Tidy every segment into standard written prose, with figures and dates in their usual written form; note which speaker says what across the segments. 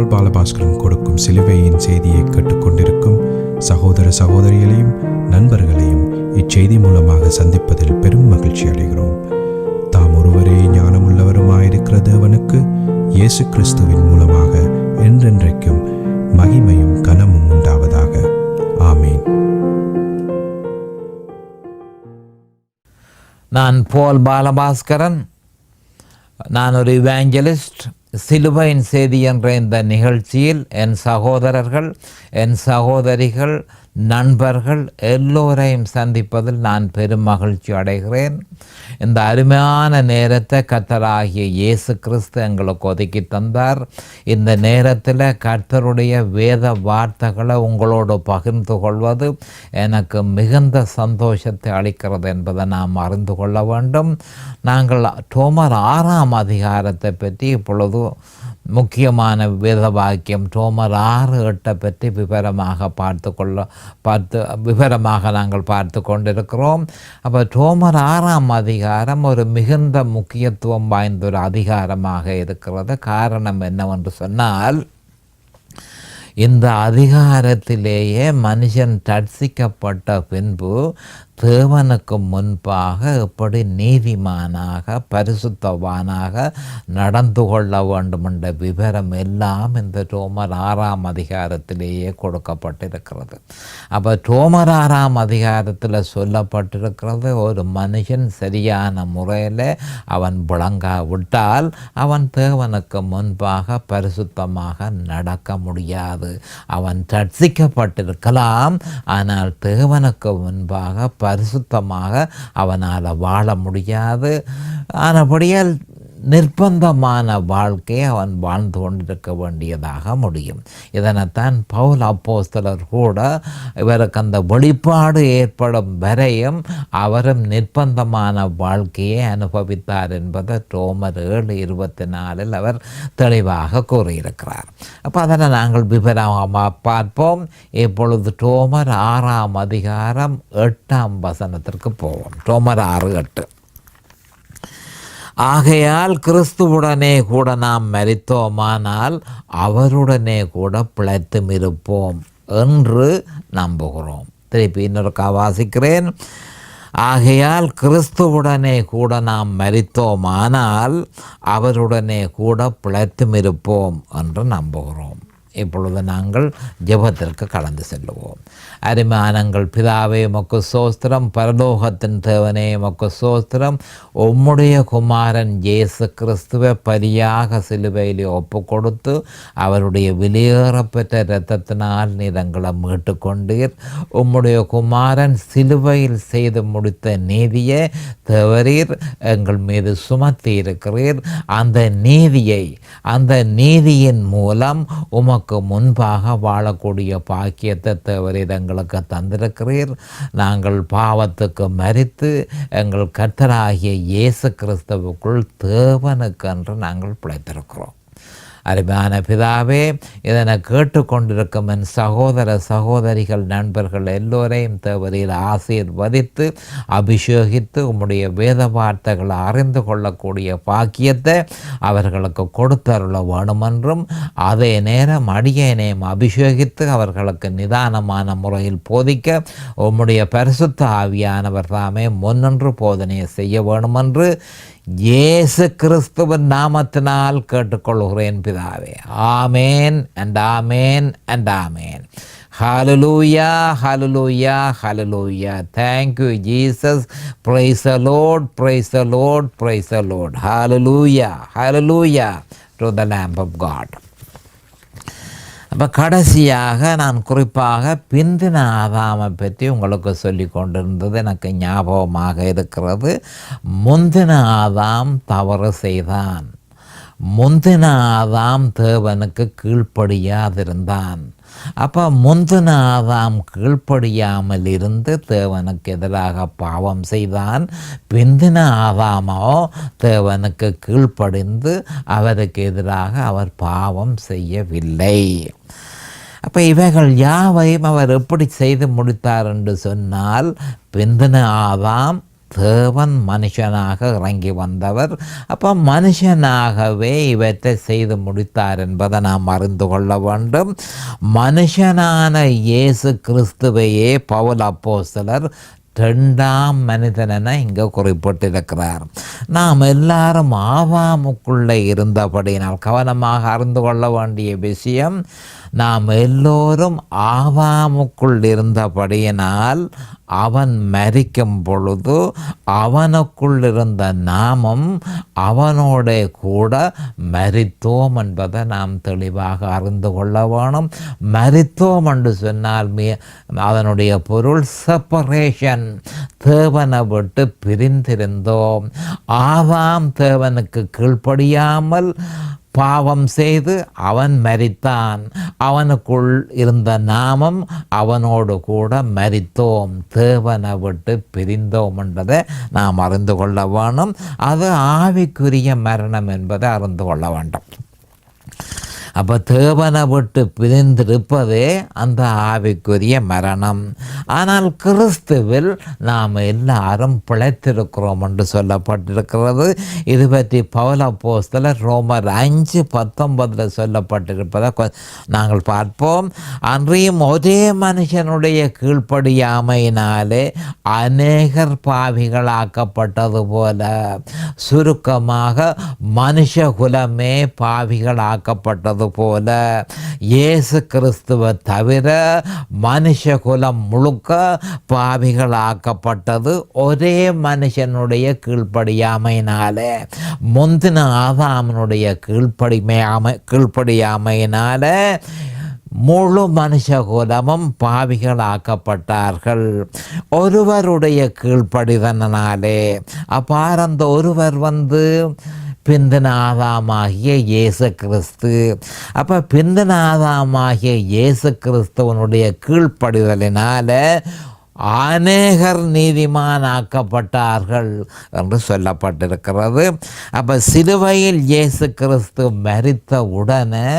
Speaker 1: பால் பாலபாஸ்கரன் கொடுக்கும் சிலுவையின் செய்தியை கேட்டுக்கொண்டிருக்கும் சகோதர சகோதரிகளையும் நண்பர்களையும் இச்செய்தி மூலமாக சந்திப்பதில் பெரும் மகிழ்ச்சி அடைகிறோம். தாம் ஒருவரே ஞானமுள்ளவருமாயிருக்கிற தேவனுக்கு இயேசு கிறிஸ்துவின் மூலமாக என்றென்றைக்கும் மகிமையும் கனமும் உண்டாவதாக. ஆமீன்.
Speaker 2: நான் பால் பாலபாஸ்கரன். நான் ஒரு இவாஞ்சலிஸ்ட். சிலுவையின் செய்தி என்ற இந்த நிகழ்ச்சியில் என் சகோதரர்கள், என் சகோதரிகள், நண்பர்கள் எல்லோரையும் சந்திப்பதில் நான் பெரும் மகிழ்ச்சி அடைகிறேன். இந்த அருமையான நேரத்தை கர்த்தராகிய இயேசு கிறிஸ்து எங்களுக்கு ஒதுக்கி தந்தார். இந்த நேரத்தில் கர்த்தருடைய வேத வார்த்தைகளை உங்களோடு பகிர்ந்து கொள்வது எனக்கு மிகுந்த சந்தோஷத்தை அளிக்கிறது என்பதை நாம் அறிந்து கொள்ள வேண்டும். நாங்கள் ரோமர் 6ஆம் அதிகாரத்தை பற்றி இப்பொழுது முக்கியமான வேத வாக்கியம் ரோமர் 6:8 பற்றி விவரமாக நாங்கள் பார்த்து கொண்டிருக்கிறோம். அப்போ ரோமர் 6ஆம் அதிகாரம் ஒரு மிகுந்த முக்கியத்துவம் வாய்ந்த ஒரு அதிகாரமாக இருக்கிறது. காரணம் என்னவென்று சொன்னால், இந்த அதிகாரத்திலேயே மனுஷன் ரட்சிக்கப்பட்ட பின்பு தேவனுக்கு முன்பாக எப்படி நீதிமானாக பரிசுத்தவானாக நடந்து கொள்ள வேண்டும் என்ற விவரம் எல்லாம் இந்த ரோமர் 6ஆம் அதிகாரத்திலேயே கொடுக்கப்பட்டிருக்கிறது. அப்போ ரோமர் 6ஆம் அதிகாரத்தில் சொல்லப்பட்டிருக்கிறது, ஒரு மனுஷன் சரியான முறையில் அவன் விளங்காவிட்டால் அவன் தேவனுக்கு முன்பாக பரிசுத்தமாக நடக்க முடியாது. அவன் ரட்சிக்கப்பட்டிருக்கலாம், ஆனால் தேவனுக்கு முன்பாக பரிசுத்தமாக அவனால் வாழ முடியாது. ஆனபடியால் நிர்பந்தமான வாழ்க்கையை அவன் வாழ்ந்து கொண்டிருக்க வேண்டியதாக முடியும். இதனைத்தான் பவுல் அப்போஸ்தலர் கூட இவருக்கு அந்த வெளிப்பாடு ஏற்படும் வரையும் அவரும் நிர்பந்தமான வாழ்க்கையை அனுபவித்தார் என்பதை ரோமர் 7:24 அவர் தெளிவாக கூறியிருக்கிறார். அப்போ அதனை நாங்கள் விவரமாக பார்ப்போம். இப்பொழுது ரோமர் 6ஆம் அதிகாரம் 8ஆம் வசனத்திற்கு போவோம். ரோமர் 6:8. ஆகையால் கிறிஸ்துவுடனே கூட நாம் மரித்தோமானால் அவருடனே கூட பிழைத்தும் இருப்போம் என்று நம்புகிறோம். திருப்பி இன்னொருக்கா வாசிக்கிறேன். ஆகையால் கிறிஸ்துவுடனே கூட நாம் மரித்தோமானால் அவருடனே கூட பிழைத்தும் இருப்போம் என்று நம்புகிறோம். இப்பொழுது நாங்கள் ஜெபத்திற்கு கடந்து செல்லுவோம். அருமையானங்கள் பிதாவே, உமக்கு ஸ்தோத்திரம். பரலோகத்தின் தேவனே, உமக்கு ஸ்தோத்திரம். உம்முடைய குமாரன் இயேசு கிறிஸ்துவை பலியாக சிலுவையில் ஒப்பு கொடுத்து அவருடைய வெளியேறப்பெற்ற இரத்தத்தினால் நீர் எங்களை மீட்டு கொண்டீர். உம்முடைய குமாரன் சிலுவையில் செய்து முடித்த நீதியை தேவரீர் எங்கள் மீது சுமத்தி இருக்கிறீர். அந்த நீதியின் மூலம் உமக்கு முன்பாக வாழக்கூடிய பாக்கியத்தை தேவரீர் எங்களுக்கு தந்திருக்கிறீர். நாங்கள் பாவத்துக்கு மரித்து எங்கள் கர்த்தராகிய இயேசு கிறிஸ்துவுக்குள் தேவனுக்கென்று நாங்கள் பிழைத்திருக்கிறோம். அருமையான பிதாவே, இதனை கேட்டுக்கொண்டிருக்கும் என் சகோதர சகோதரிகள், நண்பர்கள் எல்லோரையும் தேவரீர் ஆசீர்வதித்து அபிஷேகித்து உம்முடைய வேத வார்த்தைகளை அறிந்து கொள்ளக்கூடிய பாக்கியத்தை அவர்களுக்கு கொடுத்தருள வேணுமென்றும், அதே நேரம் அடியேனையும் அபிஷேகித்து அவர்களுக்கு நிதானமான முறையில் போதிக்க உம்முடைய பரிசுத்த ஆவியானவர் தாமே முன்னின்று போதனையை செய்ய வேணுமென்று இயேசு கிறிஸ்துவின் நாமத்தினால் கேட்டுக்கொள்கிறேன் பிதாவே. ஆமேன் and amen and amen. Hallelujah, hallelujah, hallelujah. Thank you Jesus. Praise the Lord, praise the Lord, praise the Lord. Hallelujah, hallelujah to the Lamb of God. அப்போ கடைசியாக நான் குறிப்பாக பிந்தின ஆதாமை பற்றி உங்களுக்கு சொல்லி கொண்டிருந்தது எனக்கு ஞாபகமாக இருக்கிறது. முந்தின ஆதாம் தவறு செய்தான். முந்தின ஆதாம் தேவனுக்கு கீழ்ப்படியாதிருந்தான். அப்போ முந்தின ஆதாம் கீழ்ப்படியாமல் இருந்து தேவனுக்கு எதிராக பாவம் செய்தான். பிந்தின ஆதாமோ தேவனுக்கு கீழ்ப்படிந்து அவருக்கு எதிராக அவர் பாவம் செய்யவில்லை. அப்போ இவைகள் யாவையும் அவர் எப்படி செய்து முடித்தார் என்று சொன்னால், பிந்தின ஆதாம் தேவன் மனுஷனாக இறங்கி வந்தவர். அப்போ மனுஷனாகவே இவற்றை செய்து முடித்தார் என்பதை நாம் அறிந்து கொள்ள வேண்டும். மனுஷனான இயேசு கிறிஸ்துவையே பவுல் அப்போஸ்தலர் ரெண்டாம் மனிதனென இங்கே குறிப்பிட்டிருக்கிறார். நாம் எல்லாரும் ஆவாமுக்குள்ளே இருந்தபடியினால் கவனமாக அறிந்து கொள்ள வேண்டிய விஷயம், நாம் எல்லோரும் ஆவாமுக்குள் இருந்தபடியினால் அவன் மரிக்கும் பொழுது அவனுக்குள் இருந்த நாமும் அவனோட கூட மரித்தோம் என்பதை நாம் தெளிவாக அறிந்து கொள்ள வேணும். மரித்தோம் என்று சொன்னால் அதனுடைய பொருள் செப்பரேஷன், தேவனை விட்டு பிரிந்திருந்தோம். ஆவாம் தேவனுக்கு கீழ்ப்படியாமல் பாவம் செய்து அவன் மரித்தான். அவனுக்குள் இருந்த நாமும் அவனோடு கூட மரித்தோம், தேவனை விட்டு பிரிந்தோம் என்பதை நாம் அறிந்து கொள்ள வேணும். அது ஆவிக்குரிய மரணம் என்பதை அறிந்து கொள்ள வேண்டும். அப்போ தேவனை விட்டு பிரிந்திருப்பதே அந்த ஆவிக்குரிய மரணம். ஆனால் கிறிஸ்துவில் நாம் எல்லாரும் பிழைத்திருக்கிறோம் என்று சொல்லப்பட்டிருக்கிறது. இது பற்றி பவுல் அப்போஸ்தலர் ரோமர் 5:19 சொல்லப்பட்டிருப்பதை நாங்கள் பார்ப்போம். அன்றையும் ஒரே மனுஷனுடைய கீழ்ப்படியாமையினாலே அநேகர் பாவிகளாக்கப்பட்டது போல, சுருக்கமாக மனுஷகுலமே பாவிகளாக்கப்பட்டது போல இயேசு கிறிஸ்துவை தவிர மனுஷகுலம் முழுக்க பாவிகளாக்கப்பட்டது ஒரே மனுஷனுடைய கீழ்ப்படியாமையினாலே. முந்தின ஆதாமனுடைய கீழ்ப்படியாமையினாலே முழு மனுஷகுலமும் பாவிகளாக்கப்பட்டார்கள் ஒருவருடைய கீழ்ப்படிதனாலே. அப்பார் அந்த ஒருவர் பிந்தின ஆதாமாகிய இயேசு கிறிஸ்து. அப்போ பிந்தின ஆதாமாகிய இயேசு கிறிஸ்துவனுடைய கீழ்ப்படிதலினால அநேகர் நீதிமானாக்கப்பட்டார்கள் என்று சொல்லப்பட்டிருக்கிறது. அப்போ சிலுவையில் இயேசு கிறிஸ்து மரித்த உடனே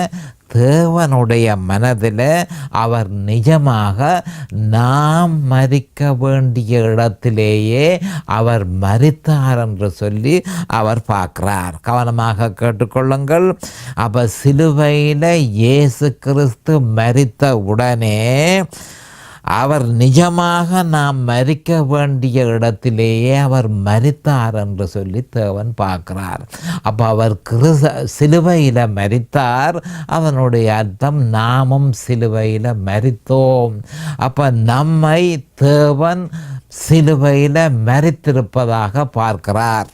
Speaker 2: தேவனுடைய மனதில் அவர் நிஜமாக நாம் மரிக்க வேண்டிய இடத்திலேயே அவர் மரித்தார் என்று சொல்லி அவர் பார்க்கிறார். கவனமாக கேட்டுக்கொள்ளுங்கள். அப்போ சிலுவையில் இயேசு கிறிஸ்து மரித்த உடனே அவர் நிஜமாக நாம் மரிக்க வேண்டிய இடத்திலேயே அவர் மரித்தார் என்று சொல்லி தேவன் பார்க்கிறார். அப்போ அவர் சிலுவையில் மரித்தார், அதனுடைய அர்த்தம் நாமும் சிலுவையில் மரித்தோம். அப்போ நம்மை தேவன் சிலுவையில் மரித்திருப்பதாக பார்க்கிறார்.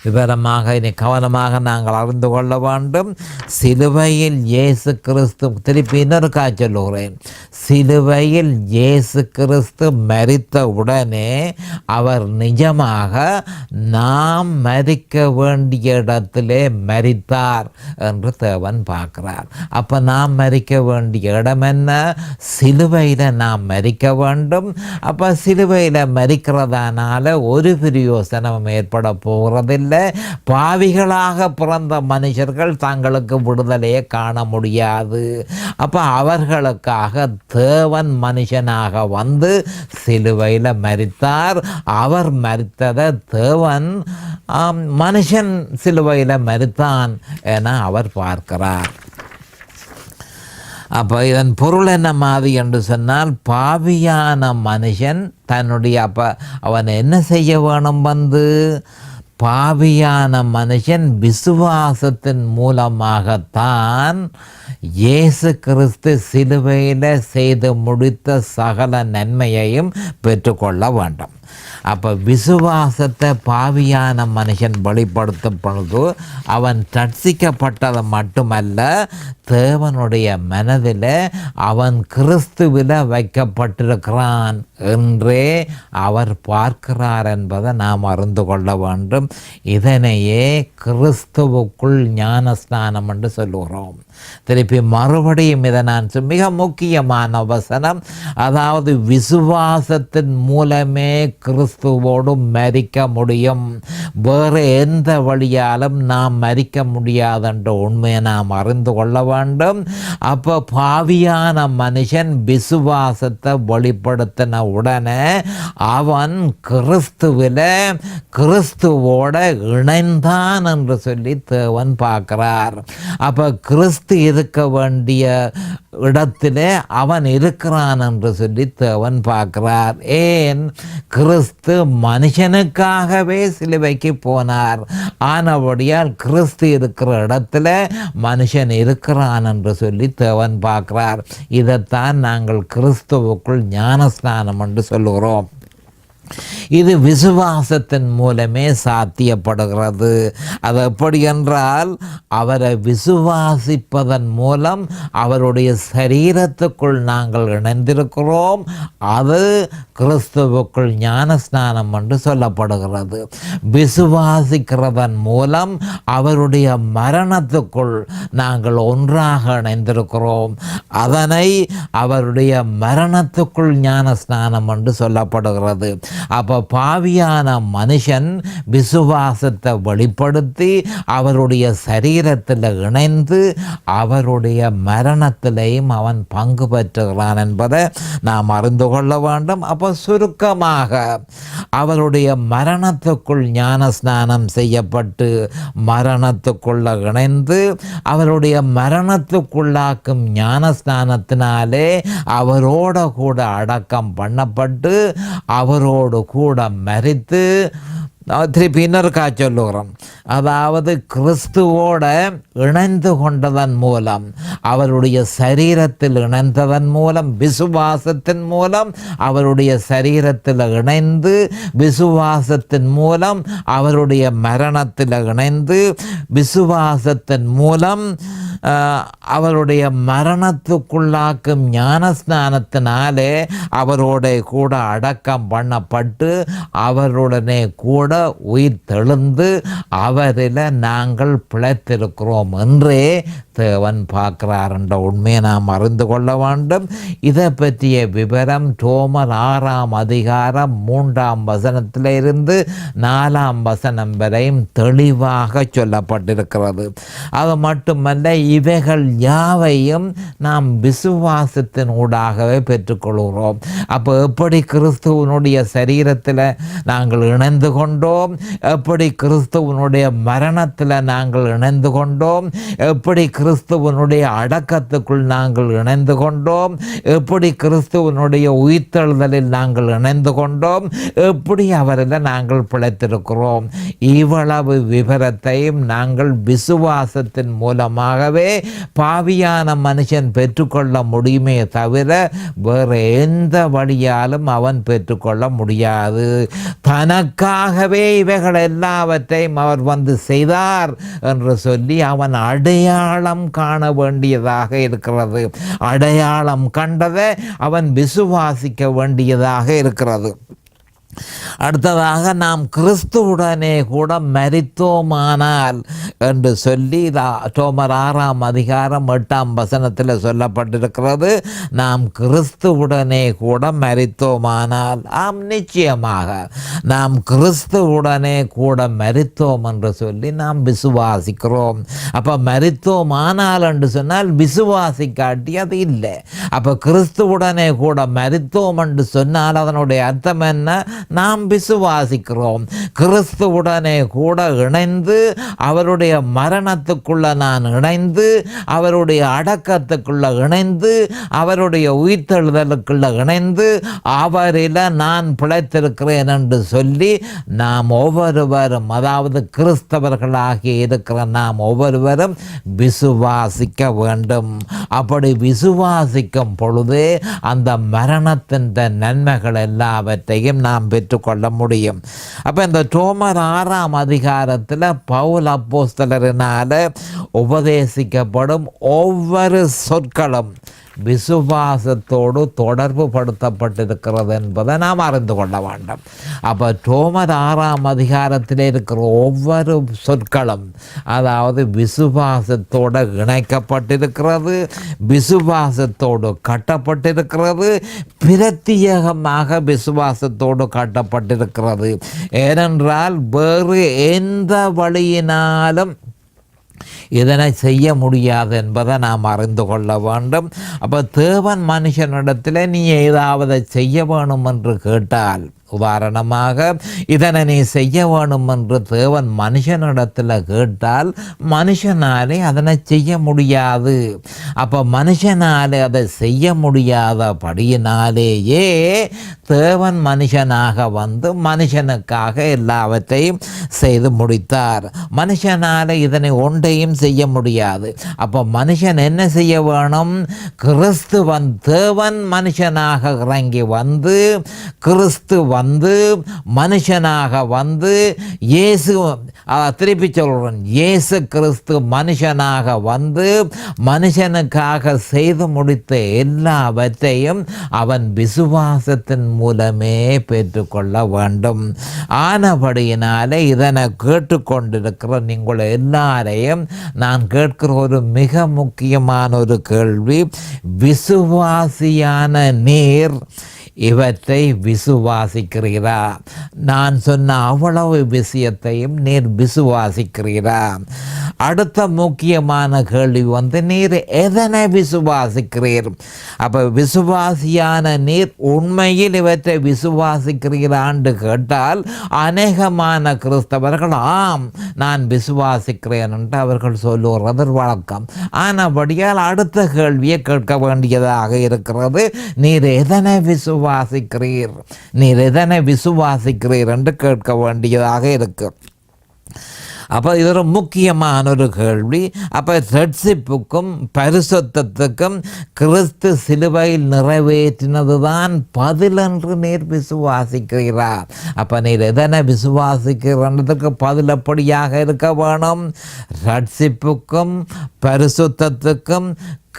Speaker 2: விவரமாக இனி கவனமாக நாங்கள் அறிந்து கொள்ள வேண்டும். சிலுவையில் இயேசு கிறிஸ்து, திருப்பி இன்னொரு சொல்லுகிறேன், சிலுவையில் இயேசு கிறிஸ்து மரித்த உடனே அவர் நிஜமாக நாம் மரிக்க வேண்டிய இடத்திலே மரித்தார் என்று தேவன் பார்க்கிறார். அப்போ நாம் மரிக்க வேண்டிய இடம் என்ன? சிலுவையில் நாம் மரிக்க வேண்டும். அப்போ சிலுவையில் மரிக்கிறதானால ஒரு பிரயோசனம் ஏற்பட போகிறதில்லை. பாவிகளாக பிறந்த மனுஷர்கள் தங்களுக்கு விடுதலையை காண முடியாது. அப்போ அவர்களுக்காக தேவன் மனுஷனாக சிலுவையில் மரித்தார். அவர் மரித்ததை தேவன் மனுஷன் சிலுவையில் மரித்தான் என அவர் பார்க்கிறார். அப்போ இதன் பொருள் என்ன மாதிரி என்று சொன்னால், பாவியான மனுஷன் தன்னுடைய அவன் என்ன செய்ய வேணும்? பாவியான மனுஷன் விசுவாசத்தின் மூலமாகத்தான் இயேசு கிறிஸ்து சிலுவையில் செய்து முடித்த சகல நன்மையையும் பெற்றுக்கொள்ள வேண்டும். அப்போ விசுவாசத்தை பாவியான மனுஷன் வெளிப்படுத்தும் பொழுது அவன் ரட்சிக்கப்பட்டது மட்டுமல்ல, தேவனுடைய மனதில் அவன் கிறிஸ்துவில் வைக்கப்பட்டிருக்கிறான் என்றே அவர் பார்க்கிறார் என்பதை நாம் அறிந்து கொள்ள வேண்டும். இதனையே கிறிஸ்துவுக்குள் ஞானஸ்நானம் என்று சொல்லுகிறோம். திருப்பி மறுபடியும் இதை நான் மிக முக்கியமான வசனம், அதாவது விசுவாசத்தின் மூலமே கிறிஸ்துவோடு மரிக்க முடியும், வேறு எந்த வழியாலும் நாம் மரிக்க முடியாதென்ற உண்மையை நாம் அறிந்து கொள்ள வேண்டும். அப்போ பாவியான மனுஷன் விசுவாசத்தை வெளிப்படுத்தின உடனே அவன் கிறிஸ்துவோட இணைந்தான் என்று சொல்லி தேவன் பார்க்கிறார். அப்போ கிறிஸ்து இருக்க வேண்டிய இடத்திலே அவன் இருக்கிறான் என்று சொல்லி தேவன் பார்க்கிறார். ஏன்? கிறிஸ்து மனுஷனுக்காகவே சிலுவைக்கு போனார். ஆனபடியால் கிறிஸ்து இருக்கிற இடத்துல மனுஷன் இருக்கிறான் என்று சொல்லி தேவன் பார்க்கிறார். இதைத்தான் நாங்கள் கிறிஸ்துவுக்குள் ஞானஸ்நானம் என்று சொல்லுகிறோம். இது விசுவாசத்தின் மூலமே சாத்தியப்படுகிறது. அது எப்படி என்றால், அவரை விசுவாசிப்பதன் மூலம் அவருடைய சரீரத்துக்குள் நாங்கள் இணைந்திருக்கிறோம். அது கிறிஸ்துவுக்குள் ஞானஸ்நானம் என்று சொல்லப்படுகிறது. விசுவாசிக்கிறதன் மூலம் அவருடைய மரணத்துக்குள் நாங்கள் ஒன்றாக இணைந்திருக்கிறோம். அதனை அவருடைய மரணத்துக்குள் ஞானஸ்நானம் என்று சொல்லப்படுகிறது. அப்போ பாவியான மனுஷன் விசுவாசத்தை வெளிப்படுத்தி அவருடைய சரீரத்தில் இணைந்து அவருடைய மரணத்திலேயும் அவன் பங்கு பெற்றுகிறான் என்பதை நாம் அறிந்து கொள்ள வேண்டும். அப்போ சுருக்கமாக அவருடைய மரணத்துக்குள் ஞானஸ்நானம் செய்யப்பட்டு மரணத்துக்குள்ள இணைந்து அவருடைய மரணத்துக்குள்ளாக்கும் ஞானஸ்நானத்தினாலே அவரோட கூட அடக்கம் பண்ணப்பட்டு அவரோடு கூட மரித்து திருப்பி இன்னொரு சொல்லுகிறோம். அதாவது கிறிஸ்துவோட இணைந்து கொண்டதன் மூலம் அவருடைய சரீரத்தில் இணைந்ததன் மூலம் விசுவாசத்தின் மூலம் அவருடைய சரீரத்தில் இணைந்து விசுவாசத்தின் மூலம் அவருடைய மரணத்தில் இணைந்து விசுவாசத்தின் மூலம் அவருடைய மரணத்துக்குள்ளாக்கும் ஞானஸ்நானத்தினாலே அவரோட கூட அடக்கம் பண்ணப்பட்டு அவருடனே கூட உயிர் தெழுந்து அவரில் நாங்கள் பிழைத்திருக்கிறோம் என்றே தேவன் பார்க்கிறார் என்ற உண்மையை நாம் அறிந்து கொள்ள வேண்டும். இதை பற்றிய விவரம் ரோமர் 6ஆம் அதிகாரம் 3ஆம் வசனத்திலிருந்து 4ஆம் வசனம் வரையும் தெளிவாக சொல்லப்பட்டிருக்கிறது. அது மட்டுமல்ல, இவைகள் யாவையும் நாம் விசுவாசத்தின் ஊடாகவே பெற்றுக்கொள்கிறோம். அப்போ எப்படி கிறிஸ்துவனுடைய சரீரத்தில் நாங்கள் இணைந்து கொண்டோம், எப்படி கிறிஸ்துவனுடைய மரணத்தில் நாங்கள் இணைந்து கொண்டோம், எப்படி கிறிஸ்துவனுடைய அடக்கத்துக்குள் நாங்கள் இணைந்து கொண்டோம், எப்படி கிறிஸ்துவனுடைய உயிர்த்தெழுதலில் நாங்கள் இணைந்து கொண்டோம், எப்படி அவரில் நாங்கள் பிழைத்திருக்கிறோம். இவ்வளவு விவரத்தையும் நாங்கள் விசுவாசத்தின் மூலமாகவே பாவியான மனுஷன் பெற்றுக்கொள்ள முடியுமே தவிர வேறு எந்த வழியாலும் அவன் பெற்றுக்கொள்ள முடியாது. தனக்காகவே இவைகள் எல்லாவற்றையும் அவர் வந்து செய்தார் என்று சொல்லி அவன் அடையாளம் காண வேண்டியதாக இருக்கிறது. அடையாளம் கண்டதை அவன் விசுவாசிக்க வேண்டியதாக இருக்கிறது. அடுத்ததாக, நாம் கிறிஸ்துவுடனே கூட மரித்தோமானால் என்று சொல்லி ரோமர் 6ஆம் அதிகாரம் 8ஆம் வசனத்தில் சொல்லப்பட்டிருக்கிறது. நாம் கிறிஸ்துவுடனே கூட மரித்தோமானால், நிச்சயமாக நாம் கிறிஸ்துவுடனே கூட மரித்தோம் என்று சொல்லி நாம் விசுவாசிக்கிறோம். அப்போ மரித்தோமானால் என்று சொன்னால் விசுவாசிக்காட்டி அது இல்லை. அப்போ கிறிஸ்துவுடனே கூட மரித்தோம் என்று சொன்னால் அதனுடைய அர்த்தம் என்ன? நாம் விசுவாசிக்கிறோம். கிறிஸ்துவுடனே கூட இணைந்து அவருடைய மரணத்துக்குள்ள நான் இணைந்து அவருடைய அடக்கத்துக்குள்ள இணைந்து அவருடைய உயிர்த்தெழுதலுக்குள்ள இணைந்து அவரில் நான் பிழைத்திருக்கிறேன் என்று சொல்லி நாம் ஒவ்வொருவரும், அதாவது கிறிஸ்தவர்களாகி இருக்கிற நாம் ஒவ்வொருவரும் விசுவாசிக்க வேண்டும். அப்படி விசுவாசிக்கும் பொழுது அந்த மரணத்தின் நன்மைகள் எல்லாவற்றையும் நாம் பெற்றுக்கொள்ள முடியும். அப்போ இந்த ரோமர் 6ஆம் அதிகாரத்தில் பவுல் அப்போஸ்தலரினால் உபதேசிக்கப்படும் ஒவ்வொரு சொற்களும் விசுவாசத்தோடு தொடர்பு படுத்தப்பட்டிருக்கிறது என்பதை நாம் அறிந்து கொள்ள வேண்டும். அப்போ ரோமர் 6ஆம் அதிகாரத்தில் இருக்கிற ஒவ்வொரு சொற்களும் அதாவது விசுவாசத்தோடு இணைக்கப்பட்டிருக்கிறது, விசுவாசத்தோடு கட்டப்பட்டிருக்கிறது, பிரத்தியேகமாக விசுவாசத்தோடு கட்டப்பட்டிருக்கிறது. ஏனென்றால் வேறு எந்த வழியினாலும் இதனை செய்ய முடியாது என்பதை நாம் அறிந்து கொள்ள வேண்டும். அப்போ தேவன் மனுஷனிடத்தில் நீ ஏதாவது செய்ய வேணும் என்று கேட்டால், உதாரணமாக இதனை நீ செய்ய வேணும் என்று தேவன் மனுஷனிடத்தில் கேட்டால் மனுஷனாலே அதனை செய்ய முடியாது. அப்போ மனுஷனாலே அதை செய்ய முடியாதபடியினாலேயே தேவன் மனுஷனாக வந்து மனுஷனுக்காக எல்லாவற்றையும் செய்து முடித்தார். மனுஷனால் இதனை ஒன்றையும் செய்ய முடியாது. அப்போ மனுஷன் என்ன செய்ய வேணும்? கிறிஸ்துவன் தேவன் மனுஷனாக இறங்கி வந்து, கிறிஸ்து வந்து மனுஷனாக வந்து, இயேசு திருப்பி சொல்கிறேன், இயேசு கிறிஸ்து மனுஷனாக வந்து மனுஷனுக்காக செய்து முடித்த எல்லாவற்றையும் அவன் விசுவாசத்தின் மூலமே பெற்றுக்கொள்ள வேண்டும். ஆனபடியினாலே இதனை கேட்டுக்கொண்டிருக்கிற நீங்கள் எல்லாரையும் நான் கேட்கிற ஒரு மிக முக்கியமான ஒரு கேள்வி, விசுவாசியான நீர் இவற்றை விசுவாசிக்கிறீரா? நான் சொன்ன அவ்வளவு விஷயத்தையும் நீர் விசுவாசிக்கிறீரா? அடுத்த முக்கியமான கேள்வி நீர் எதனை விசுவாசிக்கிறீர்? அப்போ விசுவாசியான நீர் உண்மையில் இவற்றை விசுவாசிக்கிறீரான்னு கேட்டால் அநேகமான கிறிஸ்தவர்கள் ஆம் நான் விசுவாசிக்கிறேன் என்று அவர்கள் சொல்லுகிறது வழக்கம். ஆனபடியால் அடுத்த கேள்வியை கேட்க வேண்டியதாக இருக்கிறது, நீர் எதனை விசுவாசிக்கிறீர்? நீர் எதனை விசுவாசிக்கிறீர் என்று கேட்க வேண்டியதாக இருக்கு. அப்போ இது ஒரு முக்கியமான ஒரு கேள்வி. அப்போ ரட்சிப்புக்கும் பரிசுத்தத்துக்கும் கிறிஸ்து சிலுவையில் நிறைவேற்றினது தான் பதில் என்று நீர் விசுவாசிக்கிறீரா? அப்போ நீர் எதனை விசுவாசிக்கிறதுக்கு பதில் அப்படியாக இருக்க வேணும். ரட்சிப்புக்கும் பரிசுத்தத்துக்கும்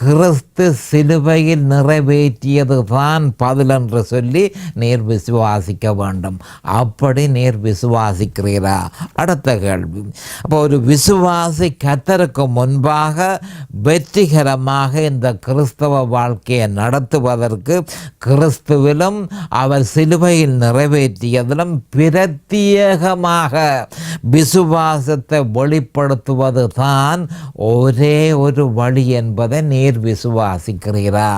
Speaker 2: கிறிஸ்து சிலுவையில் நிறைவேற்றியது தான் பதில் என்று சொல்லி நீர் விசுவாசிக்க வேண்டும். அப்படி நீர் விசுவாசிக்கிறீரா? அடுத்த கேள்வி, அப்போ ஒரு விசுவாசி கர்த்தருக்கு முன்பாக வெற்றிகரமாக இந்த கிறிஸ்தவ வாழ்க்கையை நடத்துவதற்கு கிறிஸ்துவிலும் அவர் சிலுவையில் நிறைவேற்றியதிலும் பிரத்யேகமாக விசுவாசத்தை வெளிப்படுத்துவது தான் ஒரே ஒரு வழி என்பதை நீர் விசுவாசிக்கிறீரா?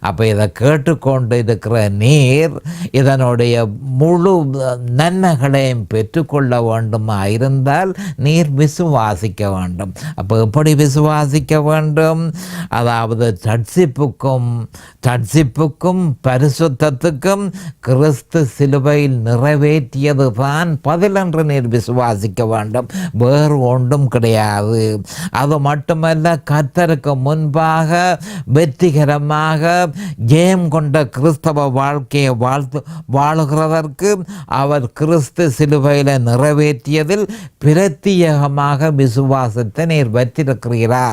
Speaker 2: அப்போ இதை கேட்டுக்கொண்டு இருக்கிற நீர் இதனுடைய முழு நன்மைகளையும் பெற்றுக்கொள்ள வேண்டுமா இருந்தால் நீர் விசுவாசிக்க வேண்டும். அப்போ எப்படி விசுவாசிக்க வேண்டும்? அதாவது ரட்சிப்புக்கும் பரிசுத்தத்துக்கும் கிறிஸ்து சிலுவையில் நிறைவேற்றியது தான் பதில் என்று நீர் விசுவாசிக்க வேண்டும். வேறு ஒன்றும் கிடையாது. அது மட்டுமல்ல, கர்த்தருக்கு முன்பாக வெற்றிகரமாக ஜெயம் கொண்ட கிறிஸ்தவ வாழ்க்கையை வாழுகிறதற்கு அவர் கிறிஸ்து சிலுவையில் நிறைவேற்றியதில் பிரத்யேகமாக விசுவாசத்தை நீர் வைத்திருக்கிறீரா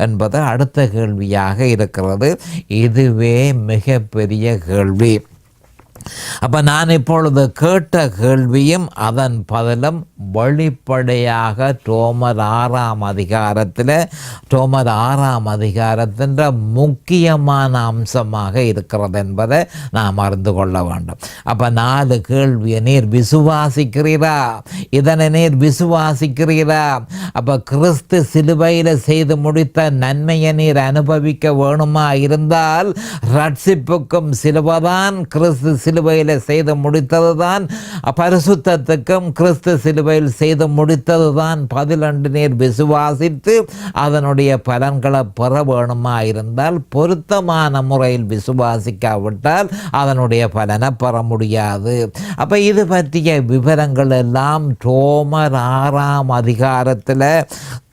Speaker 2: என்பது அடுத்த கேள்வியாக இருக்கிறது. இதுவே மிகப்பெரிய கேள்வி. அப்போ நான் இப்பொழுது கேட்ட கேள்வியும் அதன் பதிலும் வெளிப்படையாக ரோமர் 6ஆம் அதிகாரத்தின் முக்கியமான அம்சமாக இருக்கிறது என்பதை நாம் அறிந்து கொள்ள வேண்டும். அப்போ 4 கேள்வியை நீர் விசுவாசிக்கிறீரா? இதனை நீர் விசுவாசிக்கிறீரா? அப்போ கிறிஸ்து சிலுவையில் செய்து முடித்த நன்மையை நீர் அனுபவிக்க வேணுமா இருந்தால் ரட்சிப்புக்கும் சிலுவைதான், கிறிஸ்து சிலுவையில் செய்து முடித்தது தான், பரிசுத்தத்துக்கும் கிறிஸ்து சிலுவையில் செய்து முடித்தது தான் பதில் என்று நீர் விசுவாசித்து அதனுடைய பலன்களை பெற வேணுமா இருந்தால் பொருத்தமான முறையில் விசுவாசிக்காவிட்டால் அதனுடைய பலனை பெற முடியாது. அப்போ இது பற்றிய விவரங்கள் எல்லாம் ரோமர் 6ஆம் அதிகாரத்தில்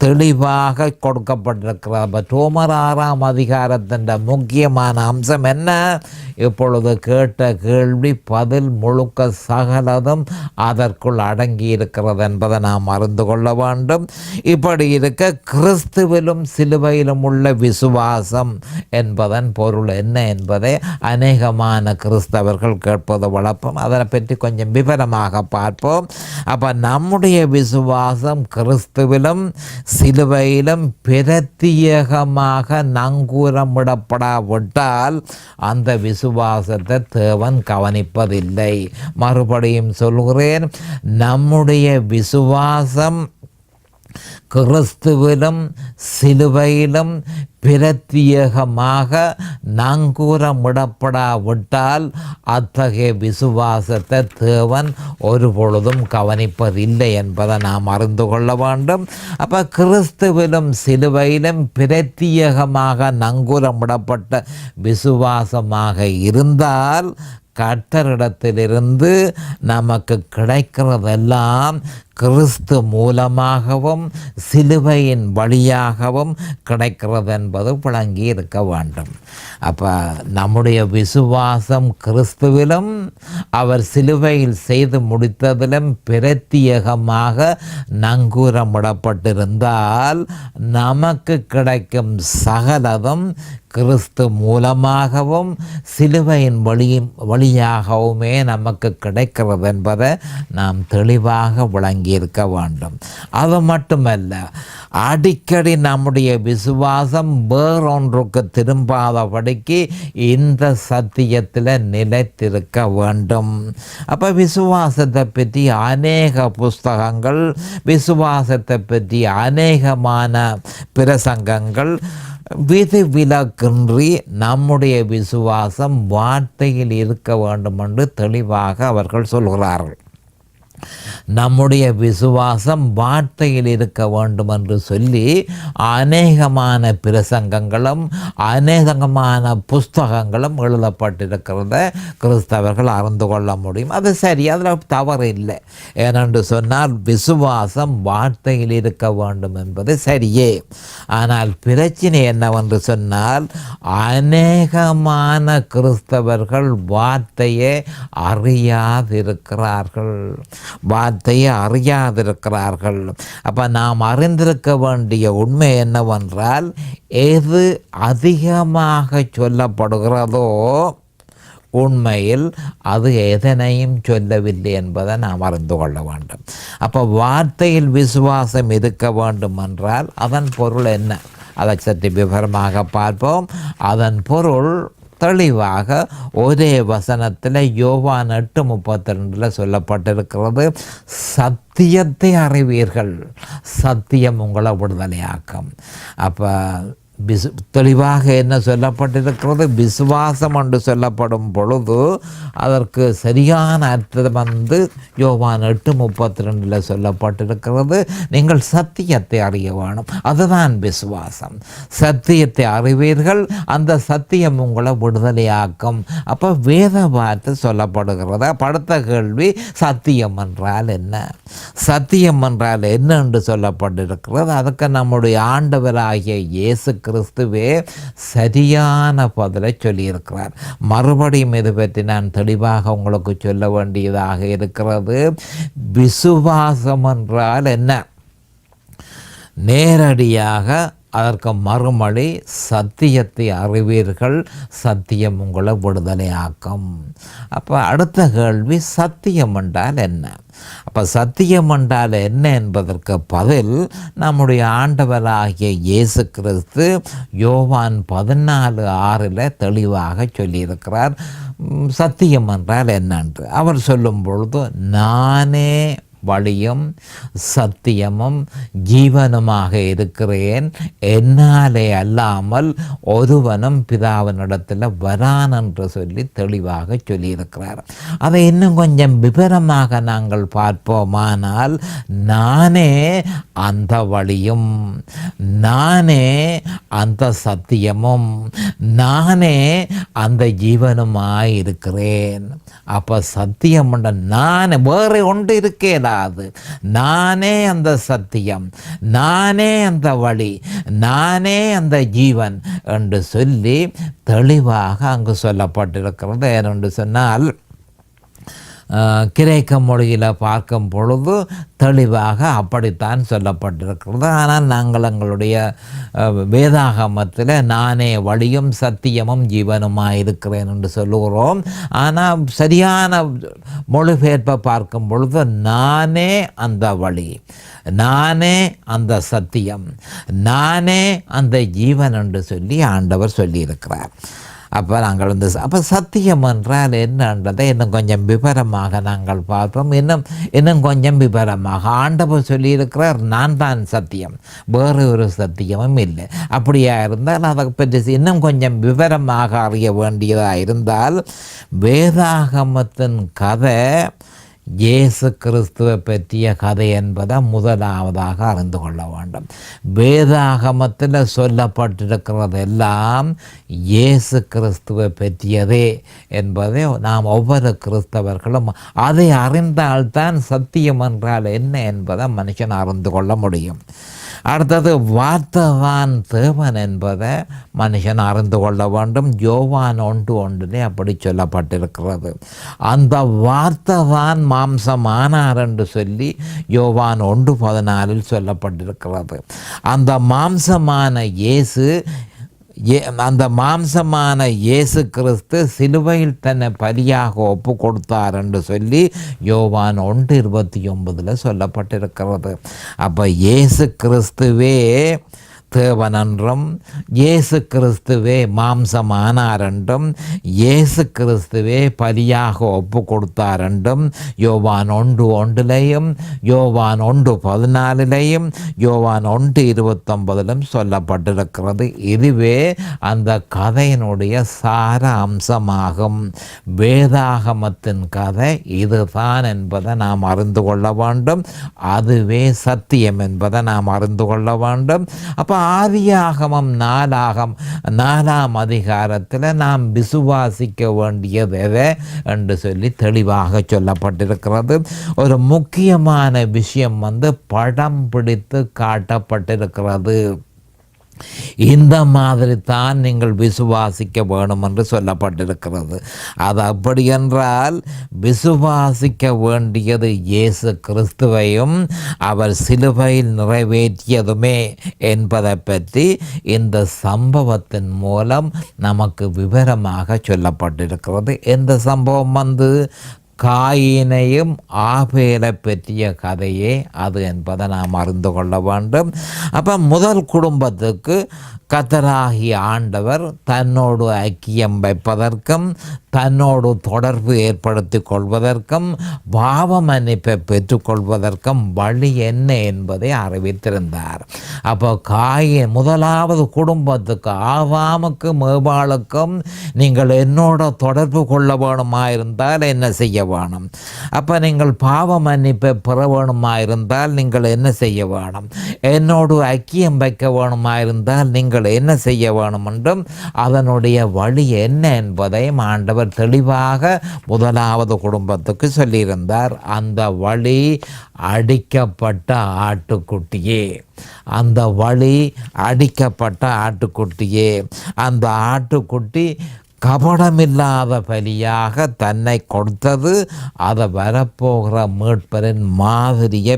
Speaker 2: தெளிவாக கொடுக்கப்பட்டிருக்கிறது. அப்போ ரோமர் 6ஆம் அதிகாரத்தின் முக்கியமான அம்சம் என்ன? இப்பொழுது கேட்ட கேள்வி பதில் முழுக்க சகலதும் அதற்குள் அடங்கி இருக்கிறது என்பதை நாம் அறிந்து கொள்ள வேண்டும். இப்படி இருக்க கிறிஸ்துவிலும் சிலுவையிலும் உள்ள விசுவாசம் என்பதன் பொருள் என்ன என்பதை அநேகமான கிறிஸ்தவர்கள் கேட்பது வழக்கம். அதை பற்றி கொஞ்சம் விவரமாக பார்ப்போம். அப்போ நம்முடைய விசுவாசம் கிறிஸ்துவிலும் சிலுவையிலும் பிரத்தியேகமாக நங்கூரமிடப்படாவிட்டால் அந்த விசுவாசத்தை தேவன் கவனிப்பதில்லை. மறுபடியும் சொல்கிறேன், நம்முடைய விசுவாசம் கிறிஸ்துவிலும் சிலுவையிலும் பிரத்தியேகமாக நங்கூரமிடப்படாவிட்டால் அத்தகைய விசுவாசத்தை தேவன் ஒரு பொழுதும் கவனிப்பதில்லை என்பதை நாம் அறிந்து கொள்ள வேண்டும். அப்போ கிறிஸ்துவிலும் சிலுவையிலும் பிரத்தியேகமாக நங்கூரமிடப்பட்ட விசுவாசமாக இருந்தால் கர்த்தரிடத்திலிருந்து நமக்கு கிடைக்கிறதெல்லாம் கிறிஸ்து மூலமாகவும் சிலுவையின் வழியாகவும் கிடைக்கிறது என்பது விளங்கி இருக்க வேண்டும். அப்போ நம்முடைய விசுவாசம் கிறிஸ்துவிலும் அவர் சிலுவையில் செய்து முடித்ததிலும் பிரத்தியேகமாக நங்கூரமிடப்பட்டிருந்தால் நமக்கு கிடைக்கும் சகலதும் கிறிஸ்து மூலமாகவும் சிலுவையின் வழியாகவுமே நமக்கு கிடைக்கிறது என்பதை நாம் தெளிவாக விளங்கியிருக்க வேண்டும். அது மட்டுமல்ல, அடிக்கடி நம்முடைய விசுவாசம் வேறொன்றுக்கு திரும்பாதபடிக்கு இந்த சத்தியத்தில் நிலைத்திருக்க வேண்டும். அப்போ விசுவாசத்தை பற்றி அநேக புஸ்தகங்கள், விசுவாசத்தை பற்றி அநேகமான பிரசங்கங்கள் விதிவிலக்கின்றி நம்முடைய விசுவாசம் வார்த்தையில் இருக்க வேண்டும் என்று தெளிவாக அவர்கள் சொல்கிறார்கள். நம்முடைய விசுவாசம் வார்த்தையில் இருக்க வேண்டும் என்று சொல்லி அநேகமான பிரசங்கங்களும் அநேகமான புஸ்தகங்களும் எழுதப்பட்டிருக்கிறத கிறிஸ்தவர்கள் அறிந்து கொள்ள முடியும். அது சரி, அதில் தவறு இல்லை. ஏனென்று சொன்னால் விசுவாசம் வார்த்தையில் இருக்க வேண்டும் என்பது சரியே. ஆனால் பிரச்சனை என்னவென்று சொன்னால் அநேகமான கிறிஸ்தவர்கள் வார்த்தையை அறியாதிருக்கிறார்கள். அப்போ நாம் அறிந்திருக்க வேண்டிய உண்மை என்னவென்றால், எது அதிகமாக சொல்லப்படுகிறதோ உண்மையில் அது எதனையும் சொல்லவில்லை என்பதை நாம் அறிந்து கொள்ள வேண்டும். அப்போ வார்த்தையில் விசுவாசம் இருக்க வேண்டும் என்றால் அதன் பொருள் என்ன? அதை சற்று விவரமாக பார்ப்போம். அதன் பொருள் தெளிவாக ஒரே வசனத்தில் யோவான் 8:32 சொல்லப்பட்டிருக்கிறது. சத்தியத்தை அறிவீர்கள், சத்தியம் உங்களை விடுதலையாக்கும். அப்போ தெளிவாக என்ன சொல்லப்பட்டிருக்கிறது? விசுவாசம் என்று சொல்லப்படும் பொழுது அதற்கு சரியான அர்த்தம் யோவான் 8:32 சொல்லப்பட்டிருக்கிறது. நீங்கள் சத்தியத்தை அறிய வேணும், அதுதான் விசுவாசம். சத்தியத்தை அறிவீர்கள், அந்த சத்தியம் உங்களை விடுதலையாக்கும். அப்போ வேத வார்த்தை சொல்லப்படுகிறதா? படுத்த கேள்வி, சத்தியம் என்றால் என்ன? சத்தியம் என்றால் என்ன என்று சொல்லப்பட்டிருக்கிறது. அதுக்கு நம்முடைய ஆண்டவராகிய இயேசு கிறிஸ்துவே சரியான பதிலை சொல்லியிருக்கிறார். மறுபடியும் இது பற்றி நான் தெளிவாக உங்களுக்கு சொல்ல வேண்டியதாக இருக்கிறது. விசுவாசம் என்றால் என்ன? நேரடியாக அதற்கு மறுமொழி, சத்தியத்தை அறிவீர்கள், சத்தியம் உங்களை விடுதலையாக்கும். அப்போ அடுத்த கேள்வி, சத்தியம் என்றால் என்ன? அப்போ சத்தியம் என்றால் என்ன என்பதற்கு பதில் நம்முடைய ஆண்டவராகிய இயேசு கிறிஸ்து யோவான் 14:6 தெளிவாக சொல்லியிருக்கிறார். சத்தியம் என்றால் என்னென்று அவர் சொல்லும் பொழுது, நானே வழியும் சத்தியமும் ஜீவனுமாக இருக்கிறேன், என்னாலே அல்லாமல் ஒருவனும் பிதாவினிடத்தில் வரான் என்று சொல்லி தெளிவாக சொல்லியிருக்கிறார். அதை இன்னும் கொஞ்சம் விவரமாக நாங்கள் பார்ப்போமானால், நானே அந்த வழியும், நானே அந்த சத்தியமும், நானே அந்த ஜீவனுமாயிருக்கிறேன். அப்போ சத்தியம் நான் வேறு ஒன்று இருக்கேடாது. நானே அந்த சத்தியம், நானே அந்த வழி, நானே அந்த ஜீவன் என்று சொல்லி தெளிவாக அங்கு சொல்லப்பட்டிருக்கிறது. ஏனென்று சொன்னால், கிரேக்க மொழியில் பார்க்கும் பொழுது தெளிவாக அப்படித்தான் சொல்லப்பட்டிருக்கிறது. ஆனால் நாங்கள் எங்களுடைய வேதாகமத்தில் நானே வழியும் சத்தியமும் ஜீவனுமாக இருக்கிறேன் என்று சொல்லுகிறோம். ஆனால் சரியான மொழிபெயர்ப்பை பார்க்கும் பொழுது நானே அந்த வழி, நானே அந்த சத்தியம், நானே அந்த ஜீவன் என்று சொல்லி ஆண்டவர் சொல்லியிருக்கிறார். அப்போ நாங்கள் அப்போ சத்தியம் என்றால் என்னன்றதை இன்னும் கொஞ்சம் விவரமாக நாங்கள் பார்ப்போம். இன்னும் கொஞ்சம் விவரமாக ஆண்டவர் சொல்லியிருக்கிறார், நான் தான் சத்தியம், வேறு ஒரு சத்தியமும் இல்லை. அப்படியா இருந்தால் அதை பற்றி இன்னும் கொஞ்சம் விவரமாக அறிய வேண்டியதாக இருந்தால் வேதாகமத்தின் கதை இயேசு கிறிஸ்துவை பற்றிய கதை என்பதை முதலாவதாக அறிந்து கொள்ள வேண்டும். வேதாகமத்தில் சொல்லப்பட்டிருக்கிறதெல்லாம் இயேசு கிறிஸ்துவை பற்றியதே என்பதை நாம் ஒவ்வொரு கிறிஸ்தவர்களும் அதை அறிந்தால்தான் சத்தியம் என்றால் என்ன என்பதை மனுஷன் அறிந்து கொள்ள முடியும். அடுத்தது வார்த்தைதான் தேவன் என்பதை மனுஷன் அறிந்து கொள்ள வேண்டும். யோவான் 1:1 அப்படி சொல்லப்பட்டிருக்கிறது. அந்த வார்த்தை தான் மாம்சமானார் என்று சொல்லி யோவான் 1:14 சொல்லப்பட்டிருக்கிறது. அந்த மாம்சமான இயேசு கிறிஸ்து சிலுவையில் தன்னை பலியாக ஒப்பு கொடுத்தார் என்று சொல்லி யோவான் 1:29 சொல்லப்பட்டிருக்கிறது. அப்போ இயேசு கிறிஸ்துவே தேவன் என்றும், இயேசு கிறிஸ்துவே மாம்சமானார் என்றும், இயேசு கிறிஸ்துவே பலியாக ஒப்பு கொடுத்தார் என்றும் யோவான் 1:1, யோவான் 1:14, யோவான் 1:29 சொல்லப்பட்டிருக்கிறது. இதுவே அந்த கதையினுடைய சார அம்சமாகும். வேதாகமத்தின் கதை இதுதான் என்பதை நாம் அறிந்து கொள்ள வேண்டும். அதுவே சத்தியம் என்பதை நாம் அறிந்து கொள்ள வேண்டும். அப்போ ஆதியாகமம் 4ஆம் அதிகாரத்தில் நாம் விசுவாசிக்க வேண்டியது எதை என்று சொல்லி தெளிவாக சொல்லப்பட்டிருக்கிறது. ஒரு முக்கியமான விஷயம் படம் பிடித்து காட்டப்பட்டிருக்கிறது. இந்த மாதிரி தான் நீங்கள் விசுவாசிக்க வேணும் என்று சொல்லப்பட்டிருக்கிறது. அது அப்படி என்றால் விசுவாசிக்க வேண்டியது இயேசு கிறிஸ்துவையும் அவர் சிலுவையில் நிறைவேற்றியதுமே என்பதை பற்றி இந்த சம்பவத்தின் மூலம் நமக்கு விவரமாக சொல்லப்பட்டிருக்கிறது. இந்த சம்பவம் காயினையும் ஆபேலை பற்றிய கதையே அது என்பதை நாம் அறிந்து கொள்ள வேண்டும். அப்போ முதல் குடும்பத்துக்கு கர்த்தராகிய ஆண்டவர் தன்னோடு ஐக்கியம் வைப்பதற்கும் தன்னோடு தொடர்பு ஏற்படுத்தி கொள்வதற்கும் பாவ மன்னிப்பை பெற்றுக்கொள்வதற்கும் வழி என்ன என்பதை அறிவித்திருந்தார். அப்போ முதலாவது குடும்பத்துக்கு ஆதாமுக்கும் ஏவாளுக்கும் நீங்கள் என்னோட தொடர்பு கொள்ள வேணுமாயிருந்தால் என்ன செய்ய வேணும்? அப்போ நீங்கள் பாவ மன்னிப்பை பெற வேணுமாயிருந்தால் நீங்கள் என்ன செய்ய வேணும்? என்னோடு ஐக்கியம் வைக்க வேணுமாயிருந்தால் நீங்கள் என்ன செய்ய வேணும் என்றும் அதனுடைய வழி என்ன என்பதையும் ஆண்டவர் தெளிவாக முதலாவது குடும்பத்துக்கு சொல்லியிருந்தார். அந்த வழி அடிக்கப்பட்ட ஆட்டுக்குட்டியே, அந்த வழி அடிக்கப்பட்ட ஆட்டுக்குட்டியே. அந்த ஆட்டுக்குட்டி கபடமில்லாத பலியாக தன்னை கொடுத்தது. அதை வரப்போகிற மீட்பரின் மாதிரியை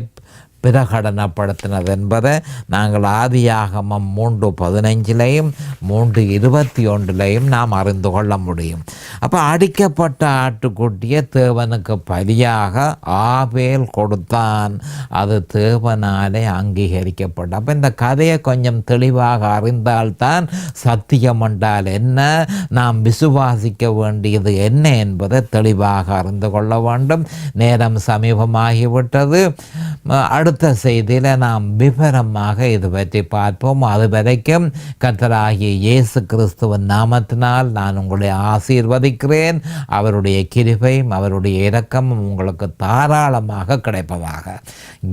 Speaker 2: பிரகடனப்படுத்தினது என்பதை நாங்கள் ஆதியாகமம் 3:15 3:21 நாம் அறிந்து கொள்ள முடியும். அப்போ அடிக்கப்பட்ட ஆட்டுக்குட்டியை தேவனுக்கு பலியாக ஆபேல் கொடுத்தான். அது தேவனாலே அங்கீகரிக்கப்பட்ட. அப்போ இந்த கதையை கொஞ்சம் தெளிவாக அறிந்தால்தான் சத்தியம் என்றால் என்ன, நாம் விசுவாசிக்க வேண்டியது என்ன என்பதை தெளிவாக அறிந்து கொள்ள வேண்டும். நேரம் சமீபமாகிவிட்டது. அடுத்த செய்தியில் நாம் விவரமாக இது பற்றி பார்ப்போம். அது வரைக்கும் கர்த்தராகிய இயேசு கிறிஸ்துவின் நாமத்தினால் நான் உங்களை ஆசீர்வதிக்கிறேன். அவருடைய கிருபையும் அவருடைய இரக்கமும் உங்களுக்கு தாராளமாக கிடைப்பதாக.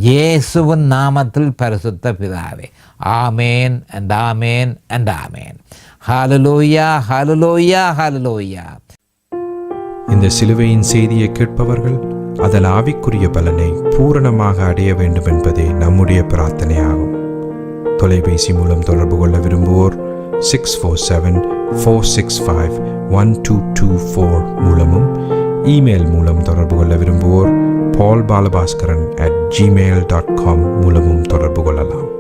Speaker 2: இயேசுவின் நாமத்தில் பரிசுத்த பிதாவே, ஆமேன் அண்ட் ஆமேன் அண்ட் ஆமேன். ஹல்லேலூயா, ஹல்லேலூயா, ஹல்லேலூயா.
Speaker 1: இந்த சிலுவையின் செய்தியை கேட்பவர்கள் அதன் ஆவிக்குரிய பலனை பூரணமாக அடைய வேண்டும் என்பதே நம்முடைய பிரார்த்தனையாகும். தொலைபேசி மூலம் தொடர்பு கொள்ள விரும்புவோர் 647-465-1224 மூலமும், இமெயில் மூலம் தொடர்பு கொள்ள விரும்புவோர் paulbalabaskaran@gmail.com மூலமும் தொடர்பு கொள்ளலாம்.